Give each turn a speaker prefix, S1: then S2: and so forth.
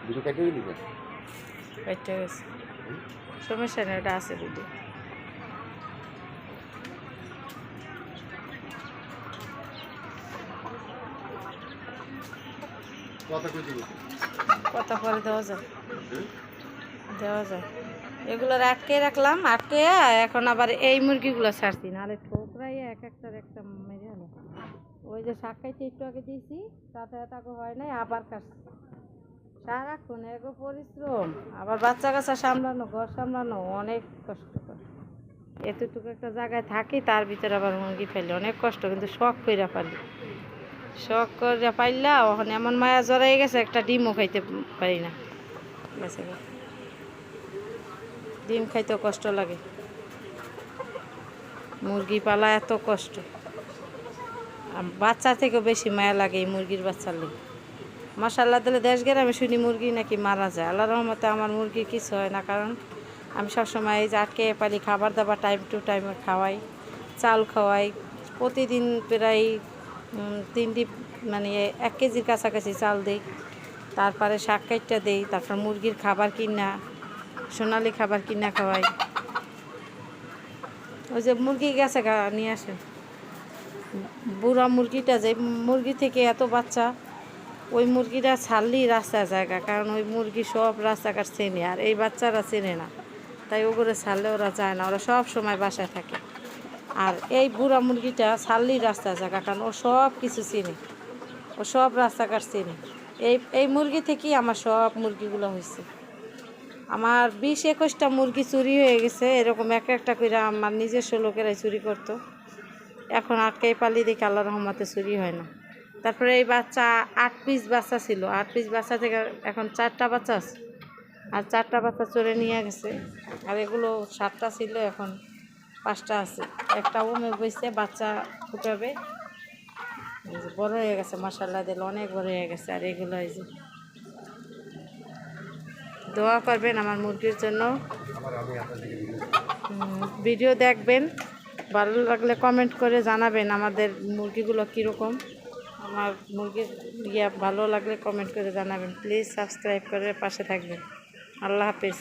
S1: Video কেটে দিলি কেন?
S2: কেটে গেছে, সমস্যা নেই, ওটা আছে ভিডিও। কথা পরে দেওয়া যায়, দেওয়া যায়। এগুলো আটকে রাখলাম, আটকে এখন আবার এই মুরগিগুলো ছাড়ছি, নাহলে ঠোকরাই এক একটার একটা মেরে হলো। ওই যে শাক খাইতে একটু আগে দিয়েছি, তাতে তাকে হয় নাই, আবার কাটছি। সারাক্ষণ এগো পরিশ্রম, আবার বাচ্চা কাচ্চা সামলানো, ঘর সামলানো অনেক কষ্টকর। এতটুকু একটা জায়গায় থাকি, তার ভিতরে আবার মুরগি ফেলি, অনেক কষ্ট, কিন্তু শখ কইরা পারি। শখ করে পাইলা ওখানে এমন মায়া জড়াই গেছে, একটা ডিমও খাইতে পারি না। গেছে ডিম খাইতেও কষ্ট লাগে, মুরগি পালা এত কষ্ট। বাচ্চা থেকেও বেশি মায়া লাগে এই মুরগির বাচ্চার লেগে। মাশাআল্লাহ দিলে দেশ গ্রামে শুনি মুরগি নাকি মারা যায়, আল্লাহ রহমতে আমার মুরগি কিছু হয় না, কারণ আমি সবসময় এই যে আটকে পালি, খাবার দাবার টাইম টু টাইমে খাওয়াই, চাল খাওয়াই প্রতিদিন প্রায় 3টি মানে 1 কেজির কাছাকাছি চাল দিই, তারপরে শাক কাইটটা দিই, তারপর মুরগির খাবার কিনা, সোনালি খাবার কিনা খাওয়াই। ওই যে মুরগি গেছে নিয়ে আসেন, বুড়া মুরগিটা, যে মুরগি থেকে এত বাচ্চা, ওই মুরগিটা ছাড়লেই রাস্তায় জায়গা, কারণ ওই মুরগি সব রাস্তাঘাট চেনে, আর এই বাচ্চারা চেনে না, তাই ওগুলো ছাড়লে ওরা যায় না, ওরা সব সময় বাসায় থাকে। আর এই বুড়া মুরগিটা ছাড়লেই রাস্তায় জায়গা, কারণ ও সব কিছু চেনে, ও সব রাস্তাঘাট চেনে। এই মুরগি থেকেই আমার সব মুরগিগুলো হয়েছে। আমার 20-21টা মুরগি চুরি হয়ে গেছে, এরকম একটা করে আমার নিজস্ব লোকেরাই চুরি করতো। এখন আটকে পালি দেখি আল্লাহ রহমতে চুরি হয় না। তারপরে এই বাচ্চা 8 পিস বাচ্চা ছিল, 8 পিস বাচ্চা থেকে এখন 4টা বাচ্চা আছে, আর 4টা বাচ্চা চড়ে নিয়ে গেছে। আর এগুলো 7টা ছিল, এখন 5টা আছে। একটা ওমে বইছে, বাচ্চা ফুটাবে, বড় হয়ে গেছে মাশাআল্লাহ দিল, অনেক বড় হয়ে গেছে। আর এগুলো এই যে দোয়া করবেন আমার মুরগির জন্য, ভিডিও দেখবেন, ভালো লাগলে কমেন্ট করে জানাবেন আমাদের মুরগিগুলো কীরকম। আমার মুরগির ভালো লাগলে কমেন্ট করে জানাবেন। প্লিজ সাবস্ক্রাইব করে পাশে থাকবেন। আল্লাহ হাফেজ।